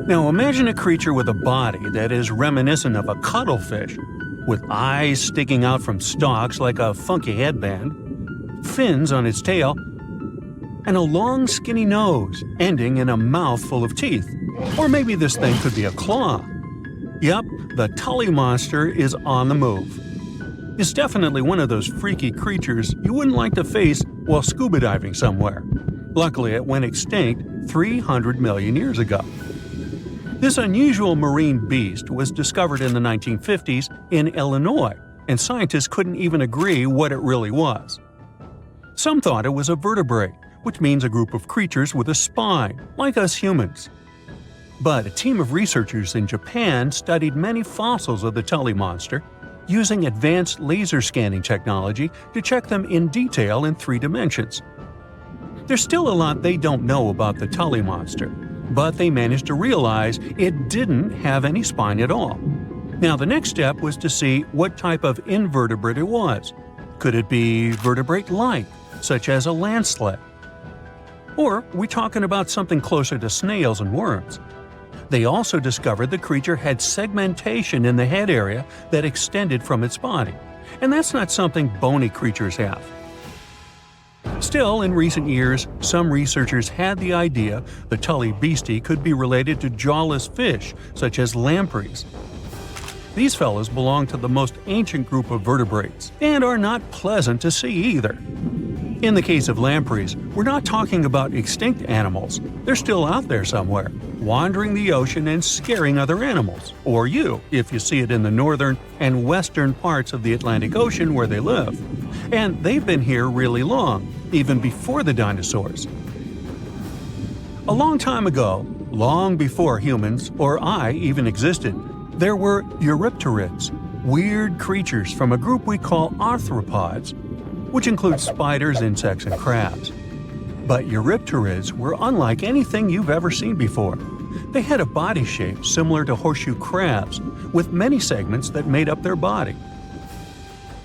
Now imagine a creature with a body that is reminiscent of a cuttlefish, with eyes sticking out from stalks like a funky headband, fins on its tail, and a long skinny nose ending in a mouth full of teeth. Or maybe this thing could be a claw. Yep, the Tully monster is on the move. It's definitely one of those freaky creatures you wouldn't like to face while scuba diving somewhere. Luckily, it went extinct 300 million years ago. This unusual marine beast was discovered in the 1950s in Illinois, and scientists couldn't even agree what it really was. Some thought it was a vertebrate, which means a group of creatures with a spine, like us humans. But a team of researchers in Japan studied many fossils of the Tully monster, using advanced laser scanning technology to check them in detail in 3 dimensions. There's still a lot they don't know about the Tully monster, but they managed to realize it didn't have any spine at all. Now the next step was to see what type of invertebrate it was. Could it be vertebrate-like, such as a land sled? Or are we talking about something closer to snails and worms? They also discovered the creature had segmentation in the head area that extended from its body, and that's not something bony creatures have. Still, in recent years, some researchers had the idea the Tully beastie could be related to jawless fish, such as lampreys. These fellows belong to the most ancient group of vertebrates, and are not pleasant to see either. In the case of lampreys, we're not talking about extinct animals. They're still out there somewhere, wandering the ocean and scaring other animals, or you, if you see it in the northern and western parts of the Atlantic Ocean where they live. And they've been here really long, even before the dinosaurs. A long time ago, long before humans or I even existed, there were eurypterids, weird creatures from a group we call arthropods, which includes spiders, insects, and crabs. But eurypterids were unlike anything you've ever seen before. They had a body shape similar to horseshoe crabs, with many segments that made up their body.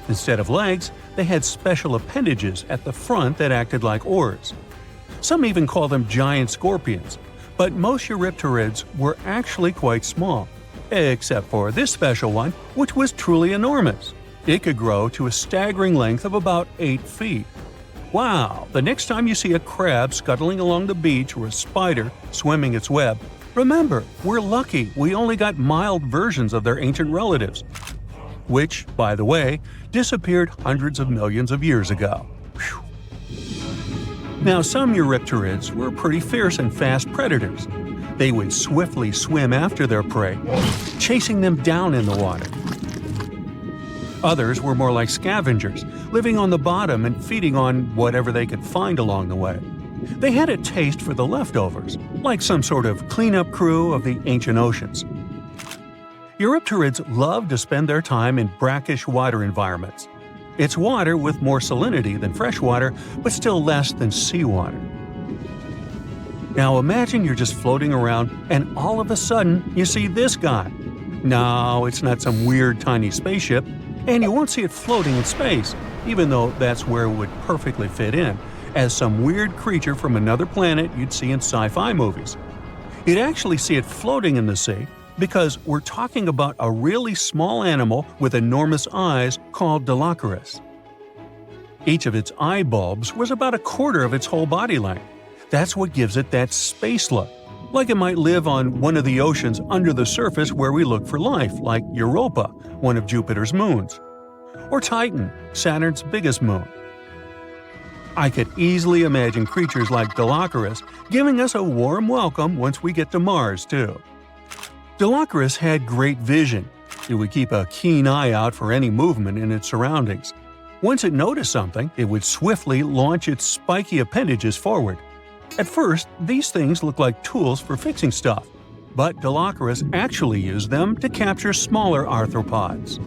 Instead of legs, they had special appendages at the front that acted like oars. Some even call them giant scorpions, but most eurypterids were actually quite small, except for this special one, which was truly enormous. It could grow to a staggering length of about 8 feet. Wow! The next time you see a crab scuttling along the beach or a spider swimming its web, remember, we're lucky we only got mild versions of their ancient relatives, which, by the way, disappeared hundreds of millions of years ago. Whew. Now, some eurypterids were pretty fierce and fast predators. They would swiftly swim after their prey, chasing them down in the water. Others were more like scavengers, living on the bottom and feeding on whatever they could find along the way. They had a taste for the leftovers, like some sort of cleanup crew of the ancient oceans. Eurypterids love to spend their time in brackish water environments. It's water with more salinity than fresh water, but still less than seawater. Now imagine you're just floating around and all of a sudden you see this guy. No, it's not some weird tiny spaceship, and you won't see it floating in space, even though that's where it would perfectly fit in, as some weird creature from another planet you'd see in sci-fi movies. You'd actually see it floating in the sea, because we're talking about a really small animal with enormous eyes called Dollocaris. Each of its eye bulbs was about a quarter of its whole body length. That's what gives it that space look, like it might live on one of the oceans under the surface where we look for life, like Europa, one of Jupiter's moons, or Titan, Saturn's biggest moon. I could easily imagine creatures like Dollocaris giving us a warm welcome once we get to Mars, too. Dollocaris had great vision. It would keep a keen eye out for any movement in its surroundings. Once it noticed something, it would swiftly launch its spiky appendages forward. At first, these things looked like tools for fixing stuff, but Dollocaris actually used them to capture smaller arthropods.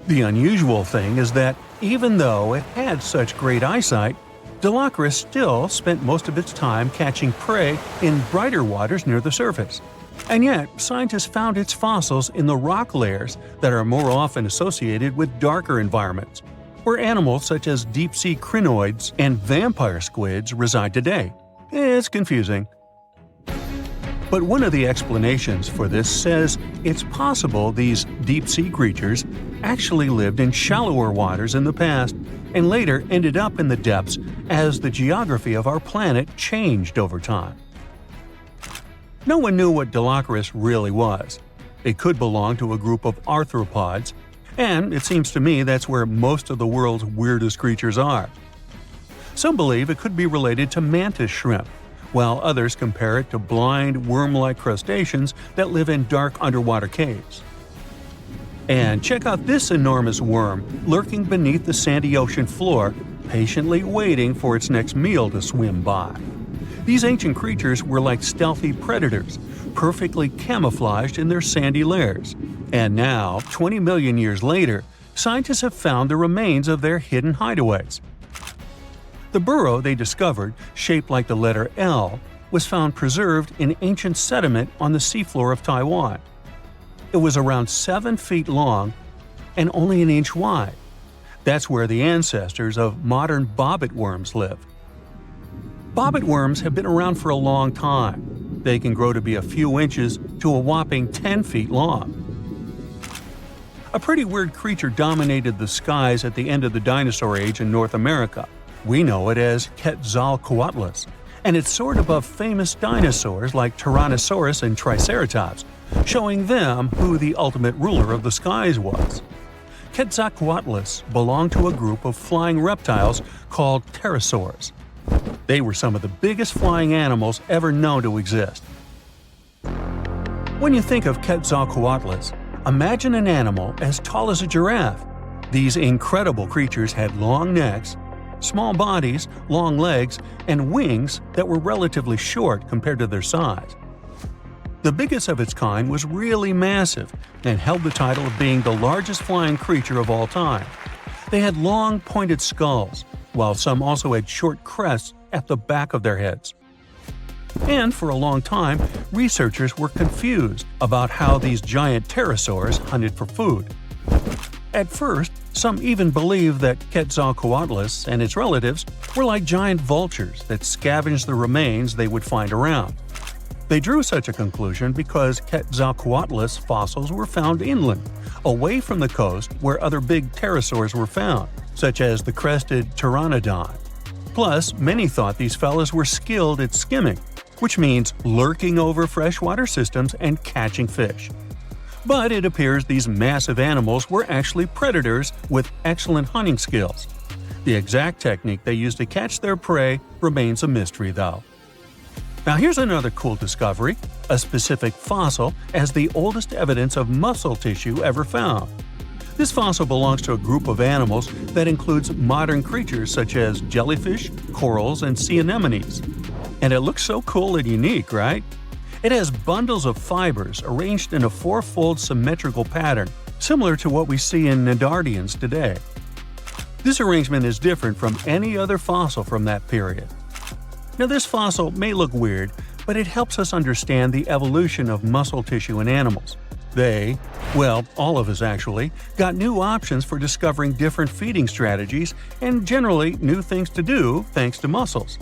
The unusual thing is that even though it had such great eyesight, Dollocaris still spent most of its time catching prey in brighter waters near the surface. And yet, scientists found its fossils in the rock layers that are more often associated with darker environments, where animals such as deep-sea crinoids and vampire squids reside today. It's confusing. But one of the explanations for this says it's possible these deep-sea creatures actually lived in shallower waters in the past and later ended up in the depths as the geography of our planet changed over time. No one knew what Dollocaris really was. It could belong to a group of arthropods, and it seems to me that's where most of the world's weirdest creatures are. Some believe it could be related to mantis shrimp, while others compare it to blind, worm-like crustaceans that live in dark underwater caves. And check out this enormous worm lurking beneath the sandy ocean floor, patiently waiting for its next meal to swim by. These ancient creatures were like stealthy predators, perfectly camouflaged in their sandy lairs. And now, 20 million years later, scientists have found the remains of their hidden hideaways. The burrow they discovered, shaped like the letter L, was found preserved in ancient sediment on the seafloor of Taiwan. It was around 7 feet long and only an inch wide. That's where the ancestors of modern bobbit worms lived. Bobbit worms have been around for a long time. They can grow to be a few inches to a whopping 10 feet long. A pretty weird creature dominated the skies at the end of the dinosaur age in North America. We know it as Quetzalcoatlus, and it soared above famous dinosaurs like Tyrannosaurus and Triceratops, showing them who the ultimate ruler of the skies was. Quetzalcoatlus belonged to a group of flying reptiles called pterosaurs. They were some of the biggest flying animals ever known to exist. When you think of Quetzalcoatlus, imagine an animal as tall as a giraffe. These incredible creatures had long necks, small bodies, long legs, and wings that were relatively short compared to their size. The biggest of its kind was really massive and held the title of being the largest flying creature of all time. They had long, pointed skulls, while some also had short crests at the back of their heads. And for a long time, researchers were confused about how these giant pterosaurs hunted for food. At first, some even believed that Quetzalcoatlus and its relatives were like giant vultures that scavenged the remains they would find around. They drew such a conclusion because Quetzalcoatlus fossils were found inland, away from the coast where other big pterosaurs were found, such as the crested pteranodon. Plus, many thought these fellas were skilled at skimming, which means lurking over freshwater systems and catching fish. But it appears these massive animals were actually predators with excellent hunting skills. The exact technique they used to catch their prey remains a mystery, though. Now here's another cool discovery, a specific fossil as the oldest evidence of muscle tissue ever found. This fossil belongs to a group of animals that includes modern creatures such as jellyfish, corals, and sea anemones. And it looks so cool and unique, right? It has bundles of fibers arranged in a four-fold symmetrical pattern, similar to what we see in cnidarians today. This arrangement is different from any other fossil from that period. Now this fossil may look weird, but it helps us understand the evolution of muscle tissue in animals. All of us actually, got new options for discovering different feeding strategies and generally new things to do thanks to muscles.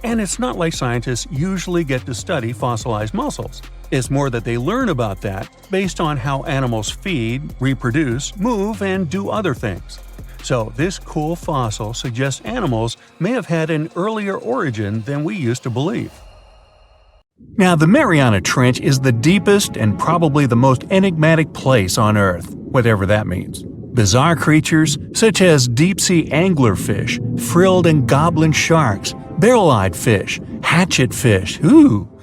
And it's not like scientists usually get to study fossilized muscles. It's more that they learn about that based on how animals feed, reproduce, move, and do other things. So this cool fossil suggests animals may have had an earlier origin than we used to believe. Now, the Mariana Trench is the deepest and probably the most enigmatic place on Earth, whatever that means. Bizarre creatures such as deep-sea anglerfish, frilled and goblin sharks, barrel-eyed fish, hatchetfish,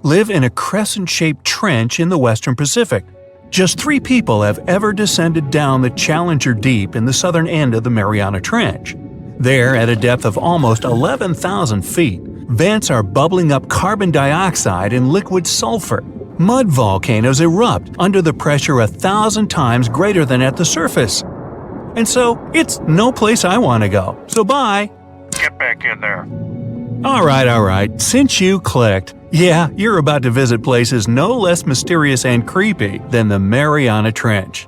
live in a crescent-shaped trench in the western Pacific. Just 3 people have ever descended down the Challenger Deep in the southern end of the Mariana Trench. There, at a depth of almost 11,000 feet, vents are bubbling up carbon dioxide and liquid sulfur. Mud volcanoes erupt under the pressure 1,000 times greater than at the surface. And so, it's no place I want to go. So bye! Get back in there. Alright, since you clicked, yeah, you're about to visit places no less mysterious and creepy than the Mariana Trench.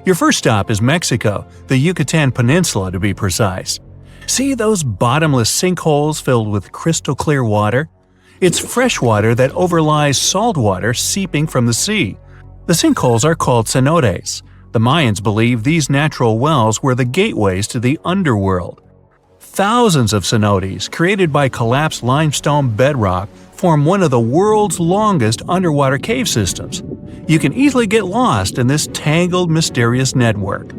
Your first stop is Mexico, the Yucatan Peninsula to be precise. See those bottomless sinkholes filled with crystal clear water? It's fresh water that overlies salt water seeping from the sea. The sinkholes are called cenotes. The Mayans believe these natural wells were the gateways to the underworld. Thousands of cenotes, created by collapsed limestone bedrock, form one of the world's longest underwater cave systems. You can easily get lost in this tangled, mysterious network.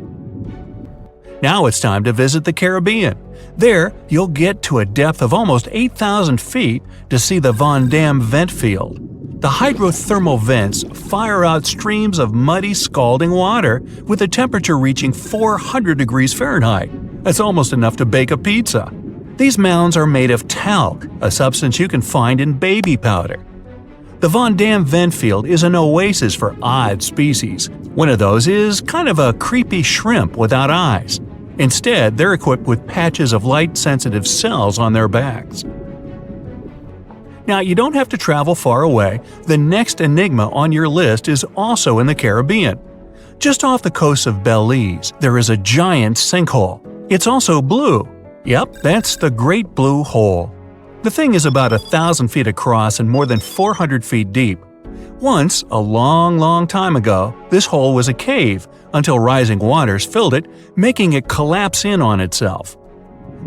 Now it's time to visit the Caribbean. There, you'll get to a depth of almost 8,000 feet to see the Van Dam vent field. The hydrothermal vents fire out streams of muddy, scalding water with a temperature reaching 400 degrees Fahrenheit. That's almost enough to bake a pizza. These mounds are made of talc, a substance you can find in baby powder. The Van Dam vent field is an oasis for odd species. One of those is kind of a creepy shrimp without eyes. Instead, they're equipped with patches of light-sensitive cells on their backs. Now, you don't have to travel far away. The next enigma on your list is also in the Caribbean. Just off the coast of Belize, there is a giant sinkhole. It's also blue. Yep, that's the Great Blue Hole. The thing is about 1,000 feet across and more than 400 feet deep. Once, a long time ago, this hole was a cave until rising waters filled it, making it collapse in on itself.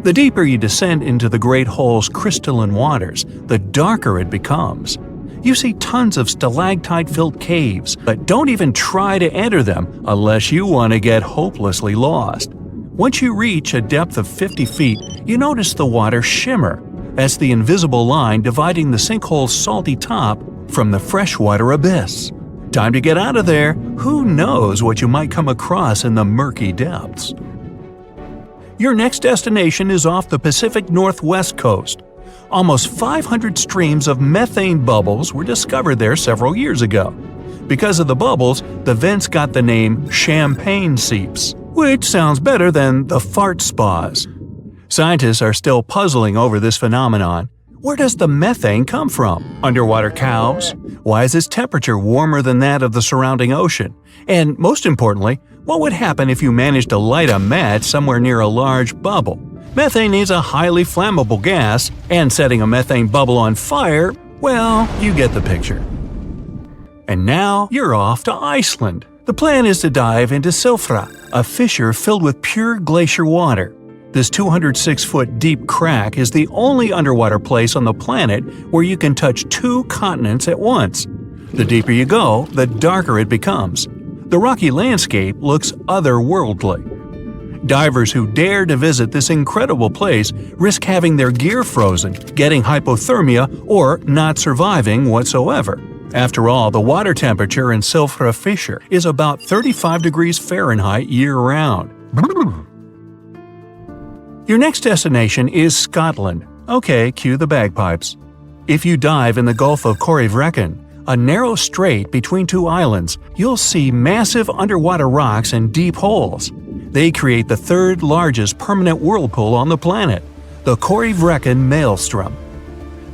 The deeper you descend into the Great Hole's crystalline waters, the darker it becomes. You see tons of stalactite-filled caves, but don't even try to enter them unless you want to get hopelessly lost. Once you reach a depth of 50 feet, you notice the water shimmer. That's the invisible line dividing the sinkhole's salty top from the freshwater abyss. Time to get out of there. Who knows what you might come across in the murky depths? Your next destination is off the Pacific Northwest coast. Almost 500 streams of methane bubbles were discovered there several years ago. Because of the bubbles, the vents got the name champagne seeps, which sounds better than the fart spas. Scientists are still puzzling over this phenomenon. Where does the methane come from? Underwater cows? Why is its temperature warmer than that of the surrounding ocean? And most importantly, what would happen if you managed to light a match somewhere near a large bubble? Methane is a highly flammable gas, and setting a methane bubble on fire, well, you get the picture. And now you're off to Iceland. The plan is to dive into Silfra, a fissure filled with pure glacier water. This 206-foot deep crack is the only underwater place on the planet where you can touch two continents at once. The deeper you go, the darker it becomes. The rocky landscape looks otherworldly. Divers who dare to visit this incredible place risk having their gear frozen, getting hypothermia, or not surviving whatsoever. After all, the water temperature in Silfra Fissure is about 35 degrees Fahrenheit year-round. Your next destination is Scotland. Okay, cue the bagpipes. If you dive in the Gulf of Corryvreckan, a narrow strait between two islands, you'll see massive underwater rocks and deep holes. They create the third largest permanent whirlpool on the planet, the Corryvreckan Maelstrom.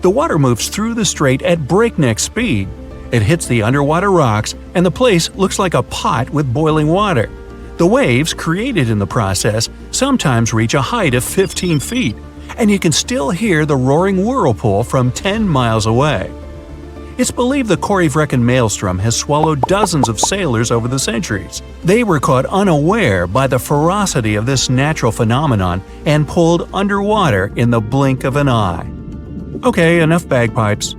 The water moves through the strait at breakneck speed. It hits the underwater rocks, and the place looks like a pot with boiling water. The waves, created in the process, sometimes reach a height of 15 feet, and you can still hear the roaring whirlpool from 10 miles away. It's believed the Corryvreckan Maelstrom has swallowed dozens of sailors over the centuries. They were caught unaware by the ferocity of this natural phenomenon and pulled underwater in the blink of an eye. Okay, enough bagpipes.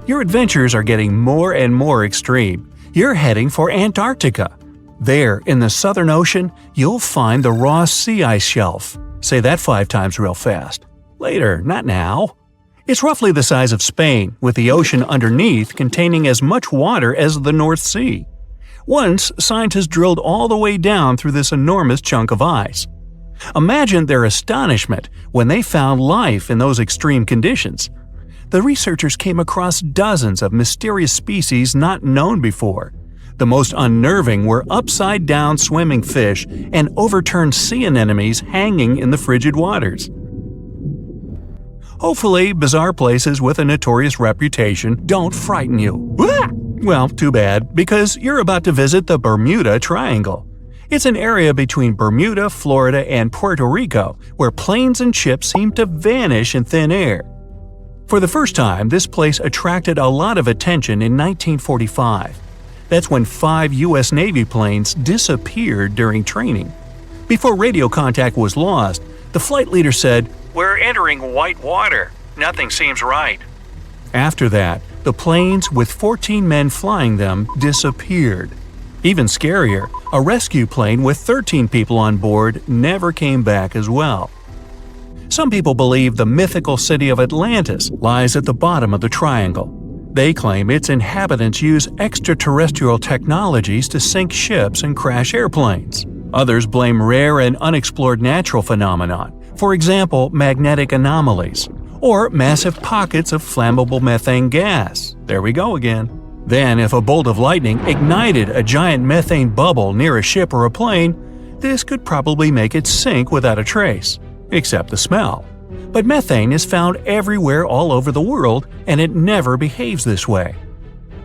Your adventures are getting more and more extreme. You're heading for Antarctica. There, in the Southern Ocean, you'll find the Ross Sea Ice Shelf. Say that 5 times real fast. Later, not now. It's roughly the size of Spain, with the ocean underneath containing as much water as the North Sea. Once, scientists drilled all the way down through this enormous chunk of ice. Imagine their astonishment when they found life in those extreme conditions. The researchers came across dozens of mysterious species not known before. The most unnerving were upside-down swimming fish and overturned sea anemones hanging in the frigid waters. Hopefully, bizarre places with a notorious reputation don't frighten you. Well, too bad, because you're about to visit the Bermuda Triangle. It's an area between Bermuda, Florida, and Puerto Rico where planes and ships seem to vanish in thin air. For the first time, this place attracted a lot of attention in 1945. That's when 5 U.S. Navy planes disappeared during training. Before radio contact was lost, the flight leader said, "We're entering white water. Nothing seems right." After that, the planes with 14 men flying them disappeared. Even scarier, a rescue plane with 13 people on board never came back as well. Some people believe the mythical city of Atlantis lies at the bottom of the triangle. They claim its inhabitants use extraterrestrial technologies to sink ships and crash airplanes. Others blame rare and unexplored natural phenomena, for example magnetic anomalies, or massive pockets of flammable methane gas. There we go again. Then, if a bolt of lightning ignited a giant methane bubble near a ship or a plane, this could probably make it sink without a trace, except the smell. But methane is found everywhere all over the world, and it never behaves this way.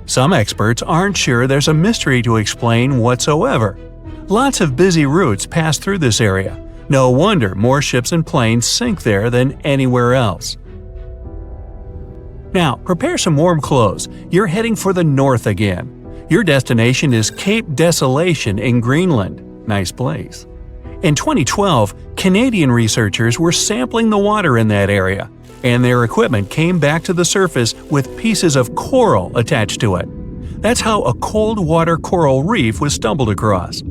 Some experts aren't sure there's a mystery to explain whatsoever. Lots of busy routes pass through this area. No wonder more ships and planes sink there than anywhere else. Now, prepare some warm clothes. You're heading for the north again. Your destination is Cape Desolation in Greenland. Nice place. In 2012, Canadian researchers were sampling the water in that area, and their equipment came back to the surface with pieces of coral attached to it. That's how a cold water coral reef was stumbled across.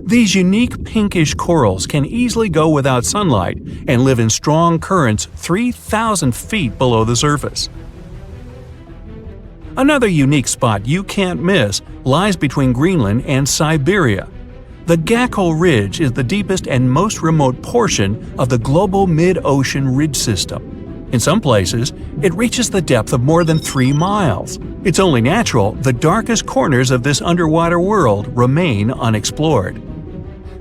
These unique pinkish corals can easily go without sunlight and live in strong currents 3,000 feet below the surface. Another unique spot you can't miss lies between Greenland and Siberia. The Gakkel Ridge is the deepest and most remote portion of the global mid-ocean ridge system. In some places, it reaches the depth of more than 3 miles. It's only natural the darkest corners of this underwater world remain unexplored.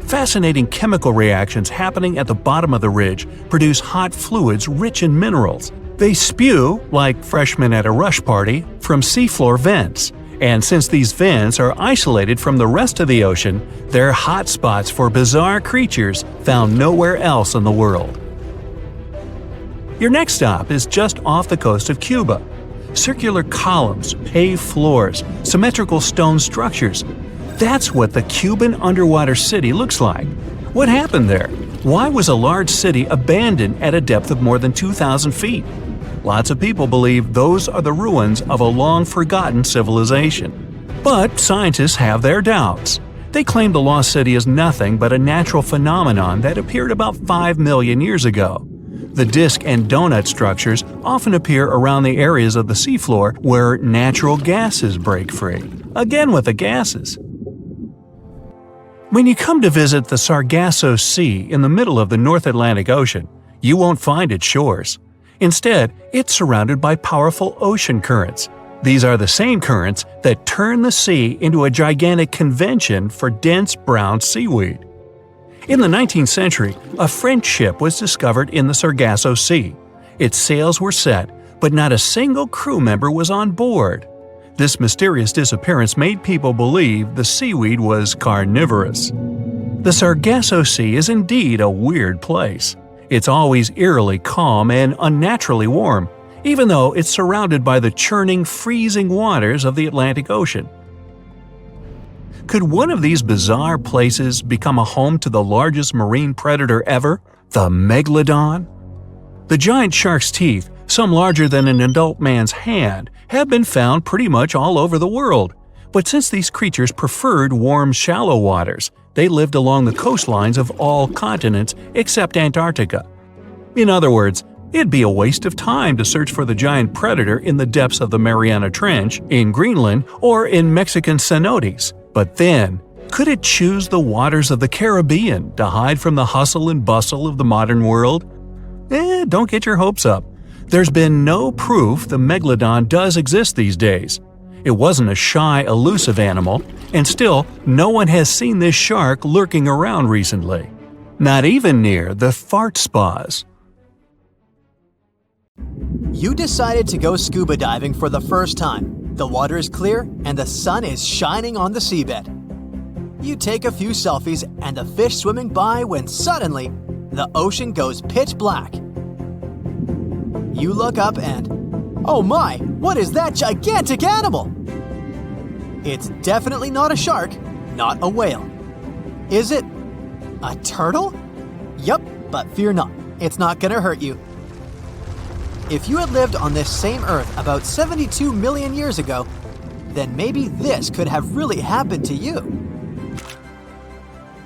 Fascinating chemical reactions happening at the bottom of the ridge produce hot fluids rich in minerals. They spew, like freshmen at a rush party, from seafloor vents. And since these vents are isolated from the rest of the ocean, they're hotspots for bizarre creatures found nowhere else in the world. Your next stop is just off the coast of Cuba. Circular columns, paved floors, symmetrical stone structures. That's what the Cuban underwater city looks like. What happened there? Why was a large city abandoned at a depth of more than 2,000 feet? Lots of people believe those are the ruins of a long-forgotten civilization. But scientists have their doubts. They claim the lost city is nothing but a natural phenomenon that appeared about 5 million years ago. The disc and donut structures often appear around the areas of the seafloor where natural gases break free. Again with the gases. When you come to visit the Sargasso Sea in the middle of the North Atlantic Ocean, you won't find its shores. Instead, it's surrounded by powerful ocean currents. These are the same currents that turn the sea into a gigantic convention for dense brown seaweed. In the 19th century, a French ship was discovered in the Sargasso Sea. Its sails were set, but not a single crew member was on board. This mysterious disappearance made people believe the seaweed was carnivorous. The Sargasso Sea is indeed a weird place. It's always eerily calm and unnaturally warm, even though it's surrounded by the churning, freezing waters of the Atlantic Ocean. Could one of these bizarre places become a home to the largest marine predator ever, the Megalodon? The giant shark's teeth, some larger than an adult man's hand, have been found pretty much all over the world. But since these creatures preferred warm, shallow waters, they lived along the coastlines of all continents except Antarctica. In other words, it'd be a waste of time to search for the giant predator in the depths of the Mariana Trench, in Greenland, or in Mexican cenotes. But then, could it choose the waters of the Caribbean to hide from the hustle and bustle of the modern world? Don't get your hopes up. There's been no proof the Megalodon does exist these days. It wasn't a shy, elusive animal, and still, no one has seen this shark lurking around recently. Not even near the fart spas. You decided to go scuba diving for the first time. The water is clear and the sun is shining on the seabed. You take a few selfies and the fish swimming by when suddenly, the ocean goes pitch black. You look up and Oh my, what is that gigantic animal? It's definitely not a shark, not a whale. Is it a turtle? Yup, but fear not, it's not gonna hurt you. If you had lived on this same Earth about 72 million years ago, then maybe this could have really happened to you.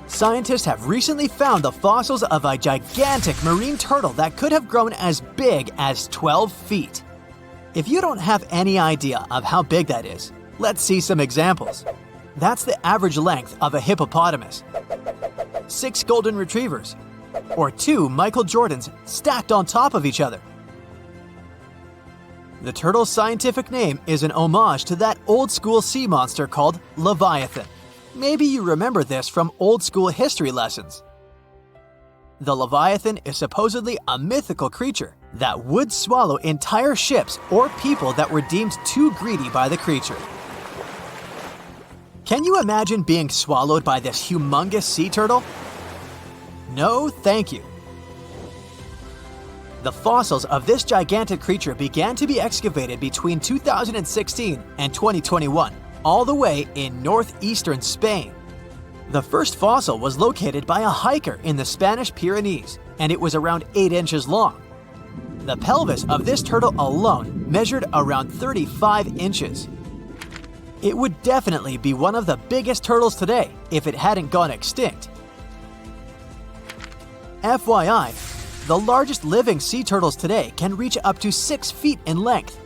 Scientists have recently found the fossils of a gigantic marine turtle that could have grown as big as 12 feet. If you don't have any idea of how big that is, let's see some examples. That's the average length of a hippopotamus, 6 golden retrievers, or 2 Michael Jordans stacked on top of each other. The turtle's scientific name is an homage to that old-school sea monster called Leviathan. Maybe you remember this from old-school history lessons. The Leviathan is supposedly a mythical creature that would swallow entire ships or people that were deemed too greedy by the creature. Can you imagine being swallowed by this humongous sea turtle? No, thank you. The fossils of this gigantic creature began to be excavated between 2016 and 2021, all the way in northeastern Spain. The first fossil was located by a hiker in the Spanish Pyrenees, and it was around 8 inches long. The pelvis of this turtle alone measured around 35 inches. It would definitely be one of the biggest turtles today if it hadn't gone extinct. FYI, the largest living sea turtles today can reach up to 6 feet in length,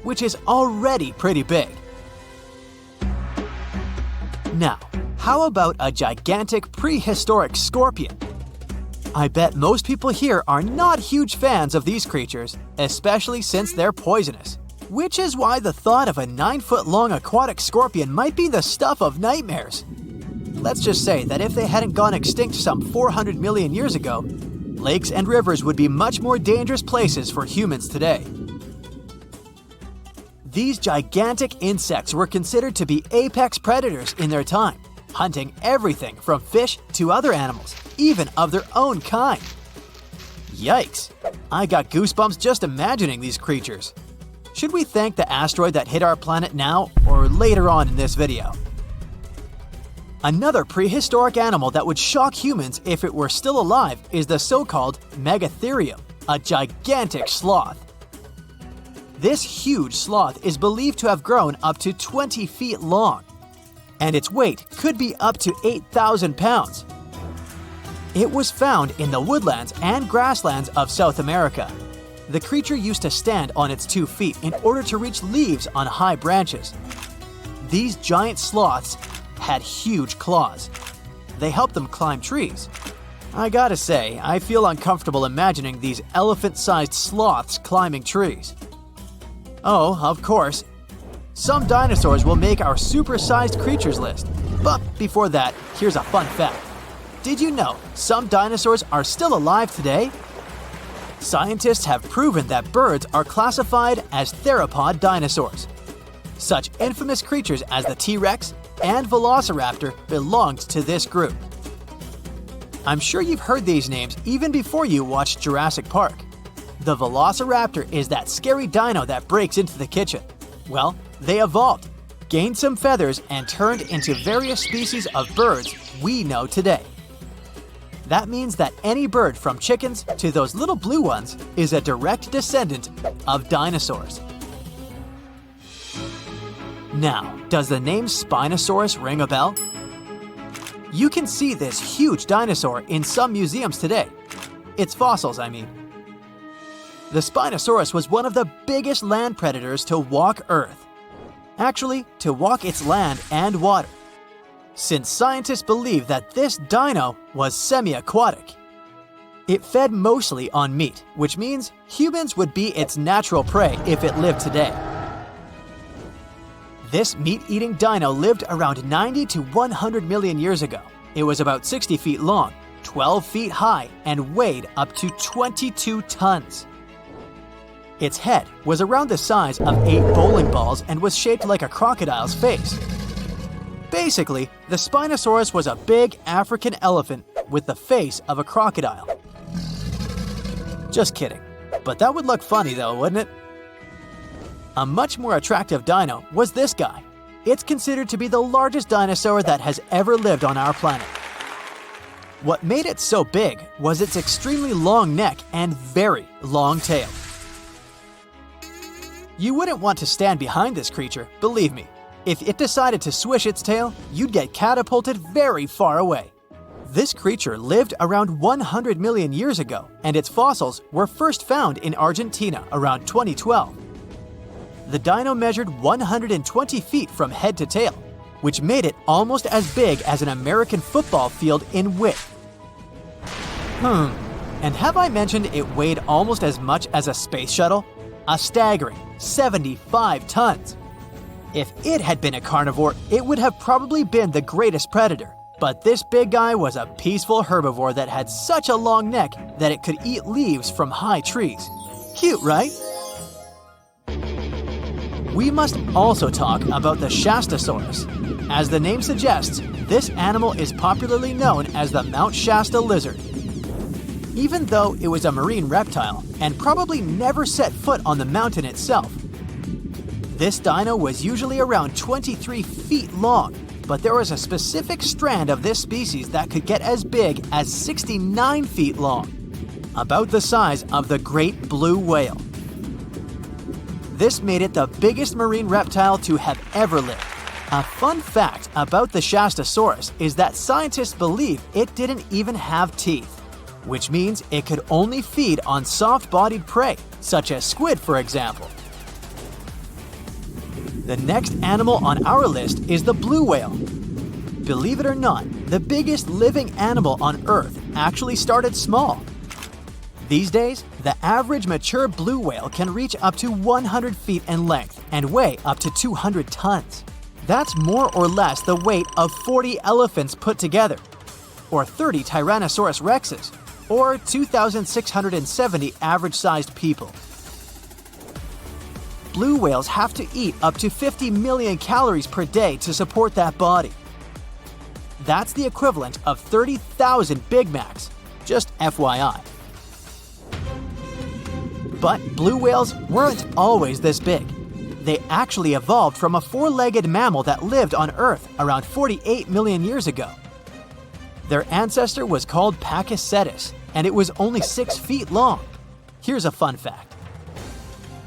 which is already pretty big. Now, how about a gigantic prehistoric scorpion? I bet most people here are not huge fans of these creatures, especially since they're poisonous, which is why the thought of a 9-foot-long aquatic scorpion might be the stuff of nightmares. Let's just say that if they hadn't gone extinct some 400 million years ago, lakes and rivers would be much more dangerous places for humans today. These gigantic insects were considered to be apex predators in their time, hunting everything from fish to other animals, even of their own kind. Yikes! I got goosebumps just imagining these creatures. Should we thank the asteroid that hit our planet now or later on in this video? Another prehistoric animal that would shock humans if it were still alive is the so-called Megatherium, a gigantic sloth. This huge sloth is believed to have grown up to 20 feet long, and its weight could be up to 8,000 pounds. It was found in the woodlands and grasslands of South America. The creature used to stand on its 2 feet in order to reach leaves on high branches. These giant sloths had huge claws. They helped them climb trees. I gotta say, I feel uncomfortable imagining these elephant-sized sloths climbing trees. Oh, of course, some dinosaurs will make our super-sized creatures list. But before that, here's a fun fact. Did you know some dinosaurs are still alive today? Scientists have proven that birds are classified as theropod dinosaurs. Such infamous creatures as the T-Rex and Velociraptor belonged to this group. I'm sure you've heard these names even before you watched Jurassic Park. The Velociraptor is that scary dino that breaks into the kitchen. Well, they evolved, gained some feathers, and turned into various species of birds we know today. That means that any bird from chickens to those little blue ones is a direct descendant of dinosaurs. Now, does the name Spinosaurus ring a bell? You can see this huge dinosaur in some museums today. Its fossils, I mean. The Spinosaurus was one of the biggest land predators to walk Earth. Actually, to walk its land and water, since scientists believe that this dino was semi-aquatic. It fed mostly on meat, which means humans would be its natural prey if it lived today. This meat-eating dino lived around 90 to 100 million years ago. It was about 60 feet long, 12 feet high, and weighed up to 22 tons. Its head was around the size of 8 bowling balls and was shaped like a crocodile's face. Basically, the Spinosaurus was a big African elephant with the face of a crocodile. Just kidding. But that would look funny though, wouldn't it? A much more attractive dino was this guy. It's considered to be the largest dinosaur that has ever lived on our planet. What made it so big was its extremely long neck and very long tail. You wouldn't want to stand behind this creature, believe me. If it decided to swish its tail, you'd get catapulted very far away. This creature lived around 100 million years ago, and its fossils were first found in Argentina around 2012. The dino measured 120 feet from head to tail, which made it almost as big as an American football field in width. And have I mentioned it weighed almost as much as a space shuttle? A staggering 75 tons. If it had been a carnivore, it would have probably been the greatest predator. But this big guy was a peaceful herbivore that had such a long neck that it could eat leaves from high trees. Cute, right? We must also talk about the Shastasaurus. As the name suggests, this animal is popularly known as the Mount Shasta lizard. Even though it was a marine reptile and probably never set foot on the mountain itself, this dino was usually around 23 feet long, but there was a specific strand of this species that could get as big as 69 feet long, about the size of the great blue whale. This made it the biggest marine reptile to have ever lived. A fun fact about the Shastasaurus is that scientists believe it didn't even have teeth, which means it could only feed on soft-bodied prey, such as squid, for example. The next animal on our list is the blue whale. Believe it or not, the biggest living animal on Earth actually started small. These days, the average mature blue whale can reach up to 100 feet in length and weigh up to 200 tons. That's more or less the weight of 40 elephants put together, or 30 Tyrannosaurus rexes, or 2,670 average-sized people. Blue whales have to eat up to 50 million calories per day to support that body. That's the equivalent of 30,000 Big Macs, just FYI. But blue whales weren't always this big. They actually evolved from a four-legged mammal that lived on Earth around 48 million years ago. Their ancestor was called Pakicetus, and it was only 6 feet long. Here's a fun fact.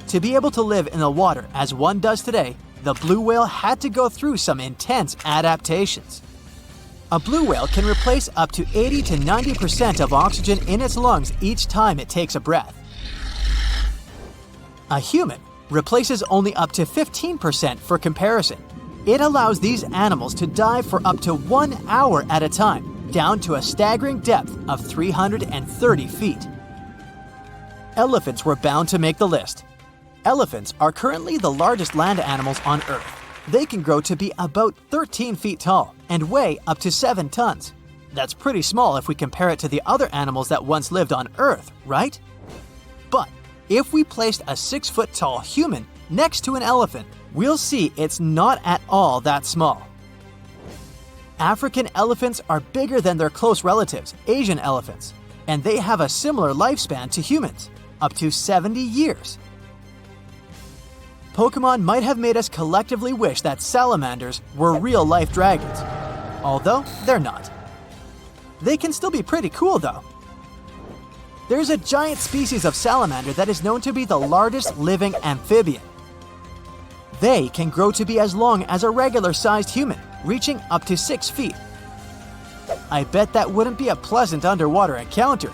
To be able to live in the water as one does today, the blue whale had to go through some intense adaptations. A blue whale can replace up to 80 to 90% of oxygen in its lungs each time it takes a breath. A human replaces only up to 15% for comparison. It allows these animals to dive for up to 1 hour at a time, down to a staggering depth of 330 feet. Elephants were bound to make the list. Elephants are currently the largest land animals on Earth. They can grow to be about 13 feet tall and weigh up to 7 tons. That's pretty small if we compare it to the other animals that once lived on Earth, right? But if we placed a 6-foot-tall human next to an elephant, we'll see it's not at all that small. African elephants are bigger than their close relatives, Asian elephants, and they have a similar lifespan to humans, up to 70 years. Pokemon might have made us collectively wish that salamanders were real-life dragons, although they're not. They can still be pretty cool, though. There's a giant species of salamander that is known to be the largest living amphibian. They can grow to be as long as a regular-sized human, reaching up to 6 feet. I bet that wouldn't be a pleasant underwater encounter.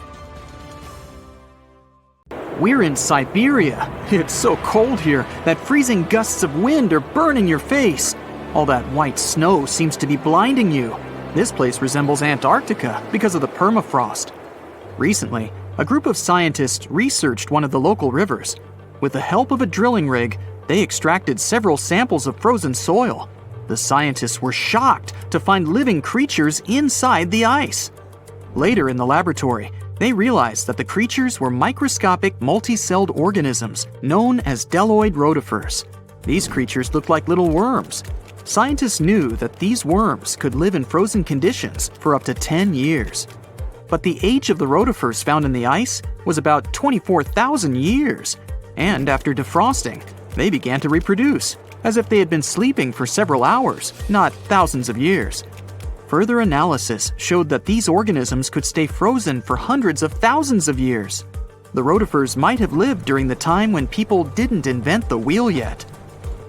We're in Siberia. It's so cold here that freezing gusts of wind are burning your face. All that white snow seems to be blinding you. This place resembles Antarctica because of the permafrost. Recently, a group of scientists researched one of the local rivers. With the help of a drilling rig, they extracted several samples of frozen soil. The scientists were shocked to find living creatures inside the ice. Later in the laboratory, they realized that the creatures were microscopic multi-celled organisms known as deltoid rotifers. These creatures looked like little worms. Scientists knew that these worms could live in frozen conditions for up to 10 years. But the age of the rotifers found in the ice was about 24,000 years. And after defrosting, They began to reproduce, as if they had been sleeping for several hours, not thousands of years. Further analysis showed that these organisms could stay frozen for hundreds of thousands of years. The rotifers might have lived during the time when people didn't invent the wheel yet.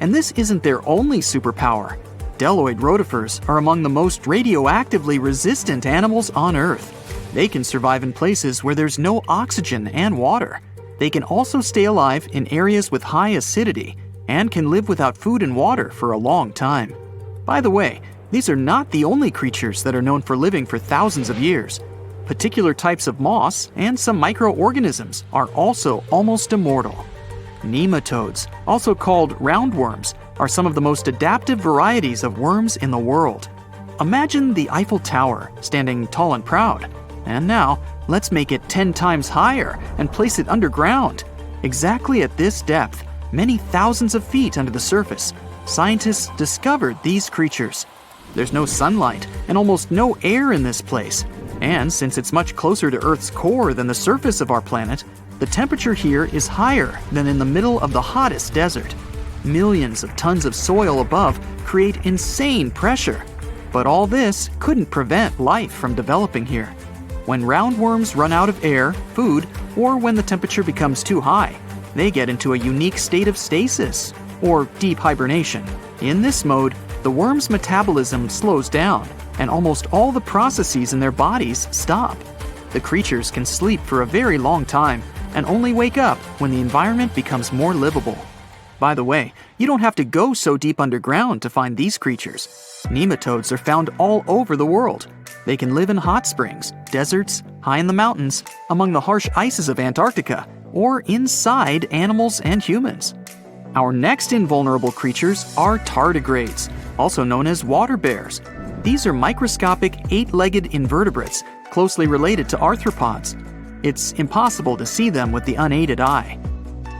And this isn't their only superpower. Deltoid rotifers are among the most radioactively resistant animals on Earth. They can survive in places where there's no oxygen and water. They can also stay alive in areas with high acidity and can live without food and water for a long time. By the way, these are not the only creatures that are known for living for thousands of years. Particular types of moss and some microorganisms are also almost immortal. Nematodes, also called roundworms, are some of the most adaptive varieties of worms in the world. Imagine the Eiffel Tower standing tall and proud. And now, let's make it 10 times higher and place it underground. Exactly at this depth, many thousands of feet under the surface, scientists discovered these creatures. There's no sunlight and almost no air in this place. And since it's much closer to Earth's core than the surface of our planet, the temperature here is higher than in the middle of the hottest desert. Millions of tons of soil above create insane pressure. But all this couldn't prevent life from developing here. When roundworms run out of air, food, or when the temperature becomes too high, they get into a unique state of stasis, or deep hibernation. In this mode, the worm's metabolism slows down, and almost all the processes in their bodies stop. The creatures can sleep for a very long time, and only wake up when the environment becomes more livable. By the way, you don't have to go so deep underground to find these creatures. Nematodes are found all over the world. They can live in hot springs, deserts, high in the mountains, among the harsh ices of Antarctica, or inside animals and humans. Our next invulnerable creatures are tardigrades, also known as water bears. These are microscopic 8-legged invertebrates closely related to arthropods. It's impossible to see them with the unaided eye.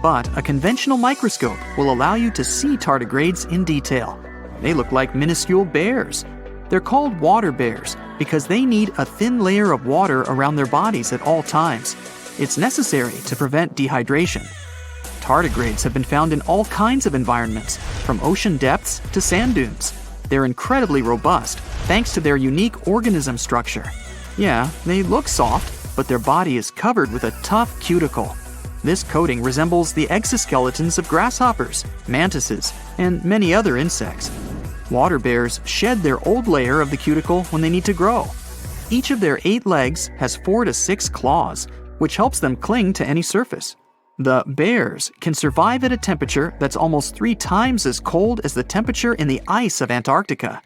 But a conventional microscope will allow you to see tardigrades in detail. They look like minuscule bears. They're called water bears because they need a thin layer of water around their bodies at all times. It's necessary to prevent dehydration. Tardigrades have been found in all kinds of environments, from ocean depths to sand dunes. They're incredibly robust thanks to their unique organism structure. Yeah, they look soft, but their body is covered with a tough cuticle. This coating resembles the exoskeletons of grasshoppers, mantises, and many other insects. Water bears shed their old layer of the cuticle when they need to grow. Each of their 8 legs has 4 to 6 claws, which helps them cling to any surface. The bears can survive at a temperature that's almost 3 times as cold as the temperature in the ice of Antarctica.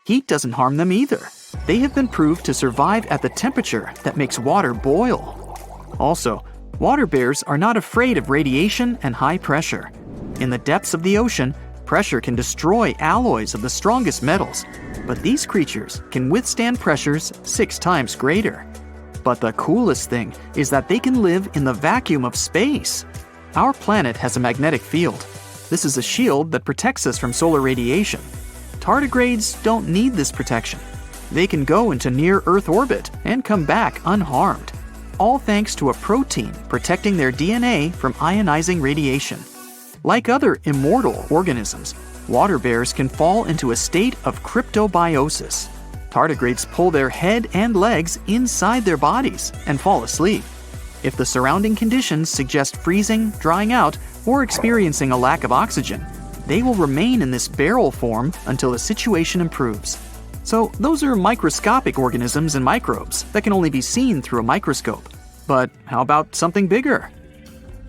Heat doesn't harm them either. They have been proved to survive at the temperature that makes water boil. Also, water bears are not afraid of radiation and high pressure. In the depths of the ocean, pressure can destroy alloys of the strongest metals, but these creatures can withstand pressures 6 times greater. But the coolest thing is that they can live in the vacuum of space. Our planet has a magnetic field. This is a shield that protects us from solar radiation. Tardigrades don't need this protection. They can go into near-Earth orbit and come back unharmed, all thanks to a protein protecting their DNA from ionizing radiation. Like other immortal organisms, water bears can fall into a state of cryptobiosis. Tardigrades pull their head and legs inside their bodies and fall asleep. If the surrounding conditions suggest freezing, drying out, or experiencing a lack of oxygen, they will remain in this barrel form until the situation improves. So those are microscopic organisms and microbes that can only be seen through a microscope. But how about something bigger?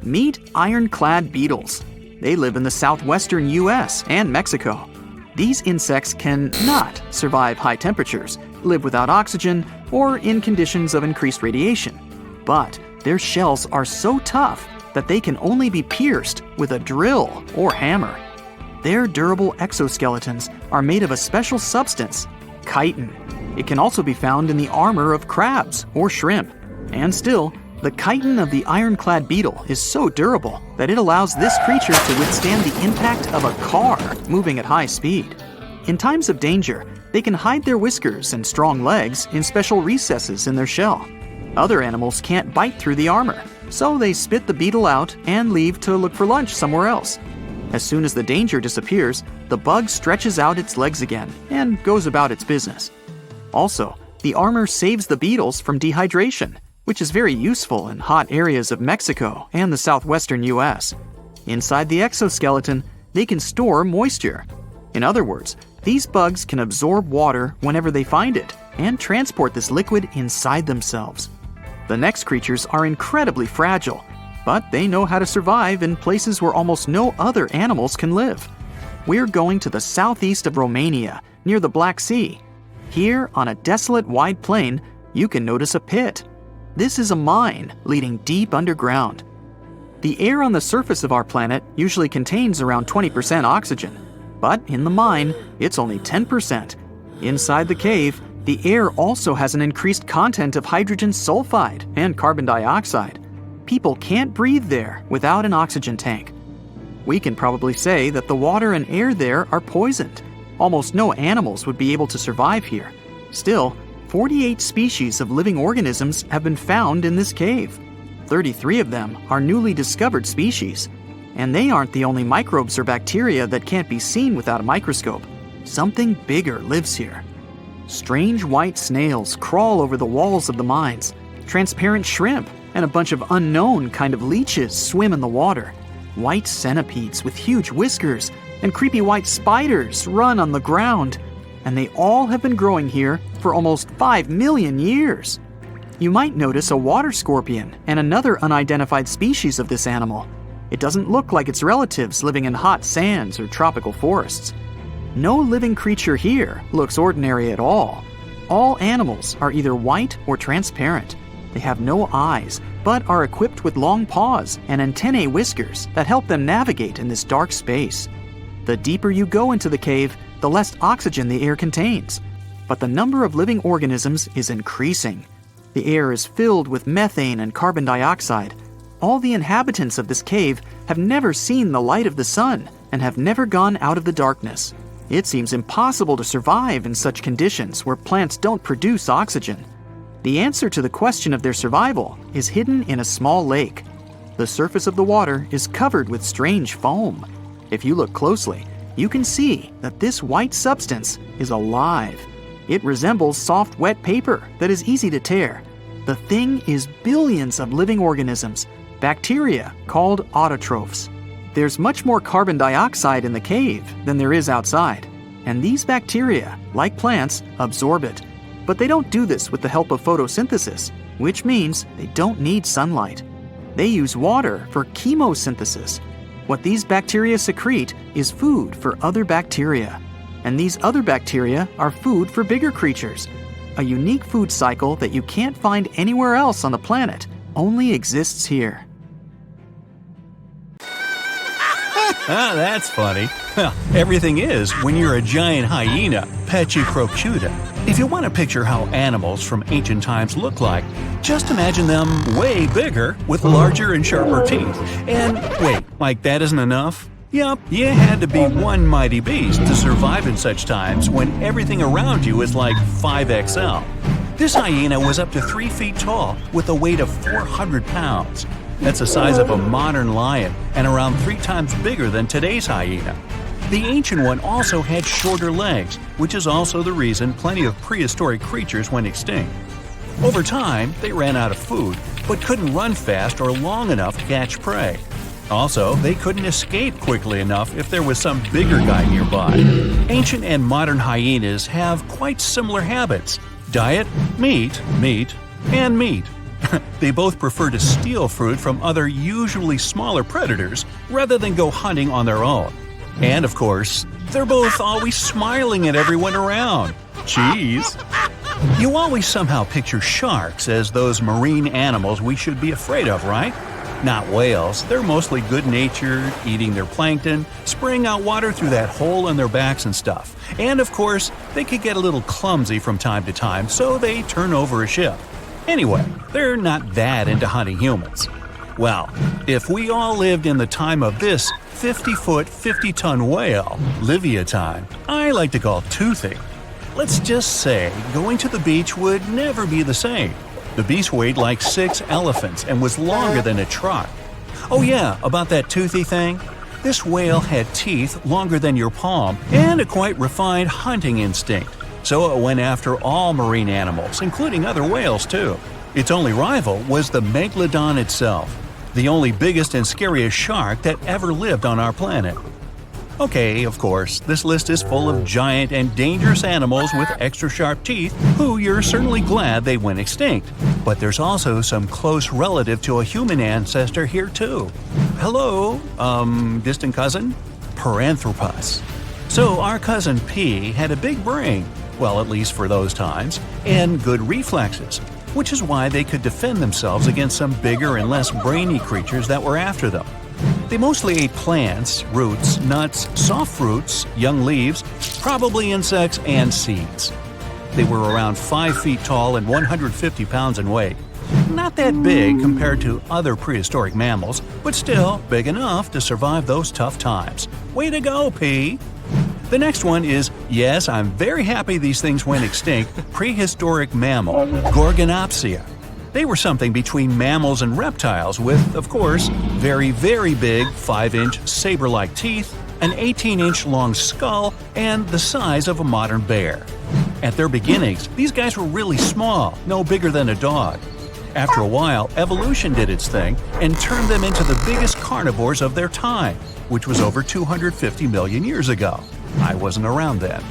Meet ironclad beetles. They live in the southwestern US and Mexico. These insects can not survive high temperatures, live without oxygen, or in conditions of increased radiation. But their shells are so tough that they can only be pierced with a drill or hammer. Their durable exoskeletons are made of a special substance, chitin. It can also be found in the armor of crabs or shrimp. And still, the chitin of the ironclad beetle is so durable that it allows this creature to withstand the impact of a car moving at high speed. In times of danger, they can hide their whiskers and strong legs in special recesses in their shell. Other animals can't bite through the armor, so they spit the beetle out and leave to look for lunch somewhere else. As soon as the danger disappears, the bug stretches out its legs again and goes about its business. Also, the armor saves the beetles from dehydration, which is very useful in hot areas of Mexico and the southwestern US. Inside the exoskeleton, they can store moisture. In other words, these bugs can absorb water whenever they find it and transport this liquid inside themselves. The next creatures are incredibly fragile, but they know how to survive in places where almost no other animals can live. We're going to the southeast of Romania, near the Black Sea. Here, on a desolate wide plain, you can notice a pit. This is a mine leading deep underground. The air on the surface of our planet usually contains around 20% oxygen, but in the mine, it's only 10%. Inside the cave, the air also has an increased content of hydrogen sulfide and carbon dioxide. People can't breathe there without an oxygen tank. We can probably say that the water and air there are poisoned. Almost no animals would be able to survive here. Still, 48 species of living organisms have been found in this cave. 33 of them are newly discovered species. And they aren't the only microbes or bacteria that can't be seen without a microscope. Something bigger lives here. Strange white snails crawl over the walls of the mines. Transparent shrimp and a bunch of unknown kind of leeches swim in the water. White centipedes with huge whiskers and creepy white spiders run on the ground. And they all have been growing here for almost 5 million years. You might notice a water scorpion and another unidentified species of this animal. It doesn't look like its relatives living in hot sands or tropical forests. No living creature here looks ordinary at all. All animals are either white or transparent. They have no eyes, but are equipped with long paws and antennae whiskers that help them navigate in this dark space. The deeper you go into the cave, the less oxygen the air contains. But the number of living organisms is increasing. The air is filled with methane and carbon dioxide. All the inhabitants of this cave have never seen the light of the sun and have never gone out of the darkness. It seems impossible to survive in such conditions where plants don't produce oxygen. The answer to the question of their survival is hidden in a small lake. The surface of the water is covered with strange foam. If you look closely, you can see that this white substance is alive. It resembles soft, wet paper that is easy to tear. The thing is billions of living organisms, bacteria called autotrophs. There's much more carbon dioxide in the cave than there is outside, and these bacteria, like plants, absorb it. But they don't do this with the help of photosynthesis, which means they don't need sunlight. They use water for chemosynthesis. What these bacteria secrete is food for other bacteria, and these other bacteria are food for bigger creatures. A unique food cycle that you can't find anywhere else on the planet only exists here. Ah, that's funny. Well, everything is when you're a giant hyena, Pachecrocuta. If you want to picture how animals from ancient times look like, just imagine them way bigger with larger and sharper teeth. And wait, like that isn't enough? Yup, you had to be one mighty beast to survive in such times when everything around you is like 5XL. This hyena was up to 3 feet tall with a weight of 400 pounds. That's the size of a modern lion and around 3 times bigger than today's hyena. The ancient one also had shorter legs, which is also the reason plenty of prehistoric creatures went extinct. Over time, they ran out of food, but couldn't run fast or long enough to catch prey. Also, they couldn't escape quickly enough if there was some bigger guy nearby. Ancient and modern hyenas have quite similar habits. Diet, meat, and meat. They both prefer to steal food from other usually smaller predators rather than go hunting on their own. And of course, they're both always smiling at everyone around. Cheese! You always somehow picture sharks as those marine animals we should be afraid of, right? Not whales. They're mostly good-natured, eating their plankton, spraying out water through that hole in their backs and stuff. And of course, they could get a little clumsy from time to time, so they turn over a ship. Anyway, they're not that into hunting humans. Well, if we all lived in the time of this 50-foot, 50-ton whale, Leviathan, I like to call Toothy, let's just say going to the beach would never be the same. The beast weighed like 6 elephants and was longer than a truck. Oh yeah, about that Toothy thing? This whale had teeth longer than your palm and a quite refined hunting instinct, so it went after all marine animals, including other whales too. Its only rival was the Megalodon itself, the only biggest and scariest shark that ever lived on our planet. Okay, of course, this list is full of giant and dangerous animals with extra sharp teeth who you're certainly glad they went extinct. But there's also some close relative to a human ancestor here too. Hello, distant cousin? Paranthropus. So our cousin P had a big brain, well, at least for those times, and good reflexes, which is why they could defend themselves against some bigger and less brainy creatures that were after them. They mostly ate plants, roots, nuts, soft fruits, young leaves, probably insects, and seeds. They were around 5 feet tall and 150 pounds in weight. Not that big compared to other prehistoric mammals, but still big enough to survive those tough times. Way to go, P! The next one is, yes, I'm very happy these things went extinct, prehistoric mammal, Gorgonopsia. They were something between mammals and reptiles with, of course, very, very big 5-inch saber-like teeth, an 18-inch long skull, and the size of a modern bear. At their beginnings, these guys were really small, no bigger than a dog. After a while, evolution did its thing and turned them into the biggest carnivores of their time, which was over 250 million years ago. I wasn't around then.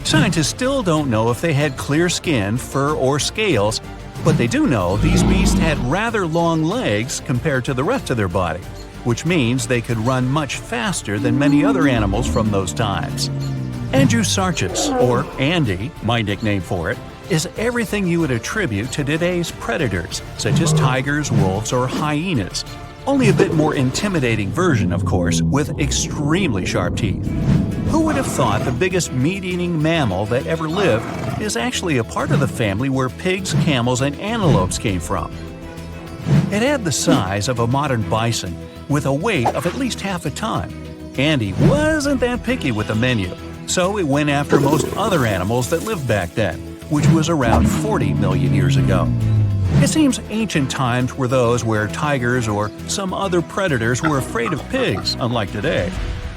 Scientists still don't know if they had clear skin, fur, or scales, but they do know these beasts had rather long legs compared to the rest of their body, which means they could run much faster than many other animals from those times. Andrewsarchus, or Andy, my nickname for it, is everything you would attribute to today's predators, such as tigers, wolves, or hyenas. Only a bit more intimidating version, of course, with extremely sharp teeth. Who would have thought the biggest meat-eating mammal that ever lived is actually a part of the family where pigs, camels, and antelopes came from? It had the size of a modern bison, with a weight of at least half a ton. Andy wasn't that picky with the menu, so it went after most other animals that lived back then, which was around 40 million years ago. It seems ancient times were those where tigers or some other predators were afraid of pigs, unlike today.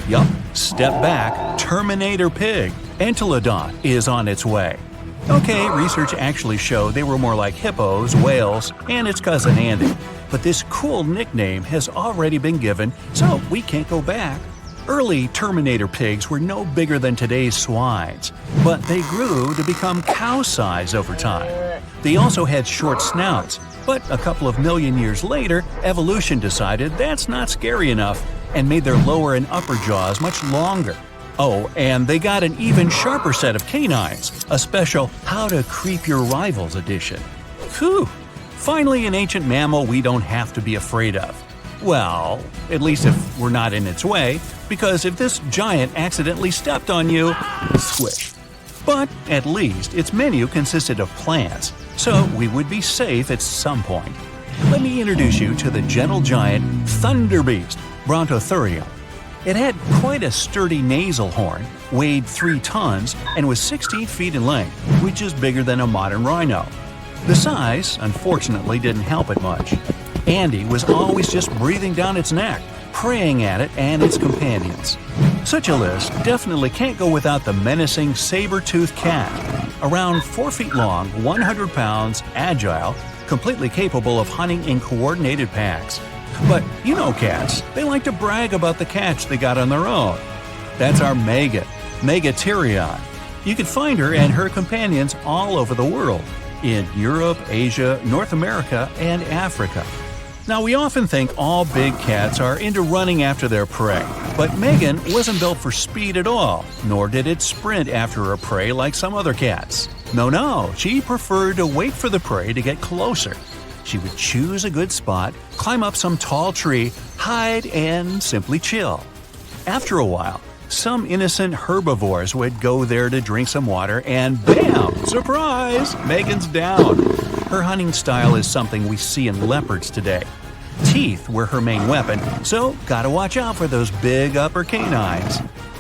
Yup, step back, Terminator pig, Entelodon, is on its way. Okay, research actually showed they were more like hippos, whales, and its cousin Andy. But this cool nickname has already been given, so we can't go back. Early Terminator pigs were no bigger than today's swines, but they grew to become cow size over time. They also had short snouts, but a couple of million years later, evolution decided that's not scary enough and made their lower and upper jaws much longer. Oh, and they got an even sharper set of canines, a special How to Creep Your Rivals edition. Whew! Finally, an ancient mammal we don't have to be afraid of. Well, at least if we're not in its way, because if this giant accidentally stepped on you, squish. But at least its menu consisted of plants, so we would be safe at some point. Let me introduce you to the gentle giant thunderbeast, Brontotherium. It had quite a sturdy nasal horn, weighed 3 tons, and was 16 feet in length, which is bigger than a modern rhino. The size, unfortunately, didn't help it much. Andy was always just breathing down its neck, preying at it and its companions. Such a list definitely can't go without the menacing saber-tooth cat. Around 4 feet long, 100 pounds, agile, completely capable of hunting in coordinated packs. But you know cats, they like to brag about the catch they got on their own. That's our Megatherium. You can find her and her companions all over the world, in Europe, Asia, North America, and Africa. Now, we often think all big cats are into running after their prey, but Megan wasn't built for speed at all, nor did it sprint after her prey like some other cats. No, she preferred to wait for the prey to get closer. She would choose a good spot, climb up some tall tree, hide, and simply chill. After a while, some innocent herbivores would go there to drink some water, and bam! Surprise! Megan's down. Her hunting style is something we see in leopards today. Teeth were her main weapon, so gotta watch out for those big upper canines.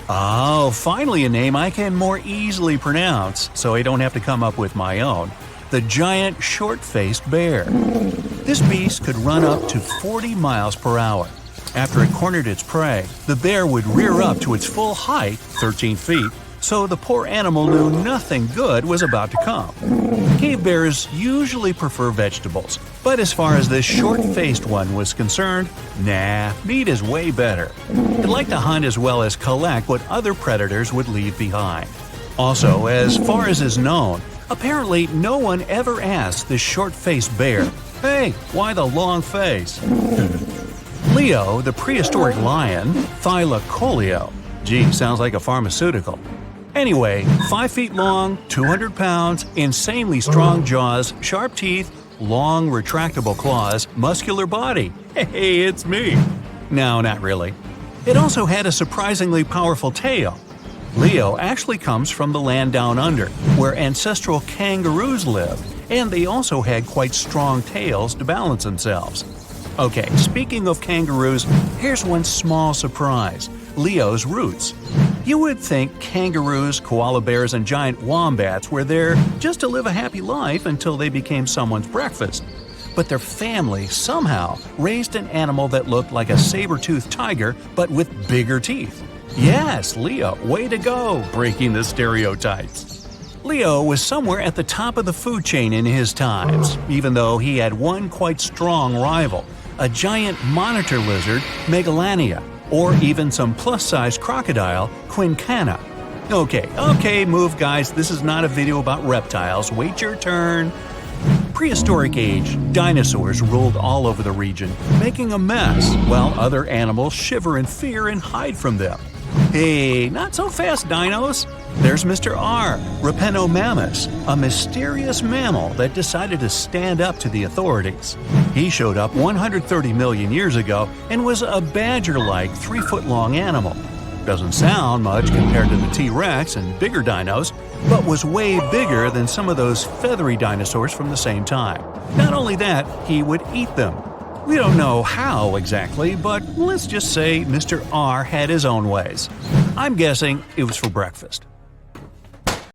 Oh, finally a name I can more easily pronounce, so I don't have to come up with my own. The giant short-faced bear. This beast could run up to 40 miles per hour. After it cornered its prey, the bear would rear up to its full height, 13 feet, so the poor animal knew nothing good was about to come. Cave bears usually prefer vegetables, but as far as this short-faced one was concerned, nah, meat is way better. It liked to hunt as well as collect what other predators would leave behind. Also, as far as is known, apparently no one ever asked this short-faced bear, "Hey, why the long face?" Leo, the prehistoric lion, Thylacoleo. Gee, sounds like a pharmaceutical. Anyway, 5 feet long, 200 pounds, insanely strong jaws, sharp teeth, long retractable claws, muscular body. Hey, it's me. No, not really. It also had a surprisingly powerful tail. Leo actually comes from the land down under, where ancestral kangaroos lived, and they also had quite strong tails to balance themselves. Okay, speaking of kangaroos, here's one small surprise: Leo's roots. You would think kangaroos, koala bears, and giant wombats were there just to live a happy life until they became someone's breakfast. But their family somehow raised an animal that looked like a saber-tooth tiger but with bigger teeth. Yes, Leo, way to go, breaking the stereotypes. Leo was somewhere at the top of the food chain in his times, even though he had one quite strong rival, a giant monitor lizard, Megalania, or even some plus-size crocodile, Quincana. Okay, move guys, this is not a video about reptiles, wait your turn. Prehistoric age, dinosaurs ruled all over the region, making a mess, while other animals shiver in fear and hide from them. Hey, not so fast, dinos! There's Mr. R, Rapenomamus, a mysterious mammal that decided to stand up to the authorities. He showed up 130 million years ago and was a badger-like 3-foot-long animal. Doesn't sound much compared to the T-Rex and bigger dinos, but was way bigger than some of those feathery dinosaurs from the same time. Not only that, he would eat them. We don't know how exactly, but let's just say Mr. R had his own ways. I'm guessing it was for breakfast.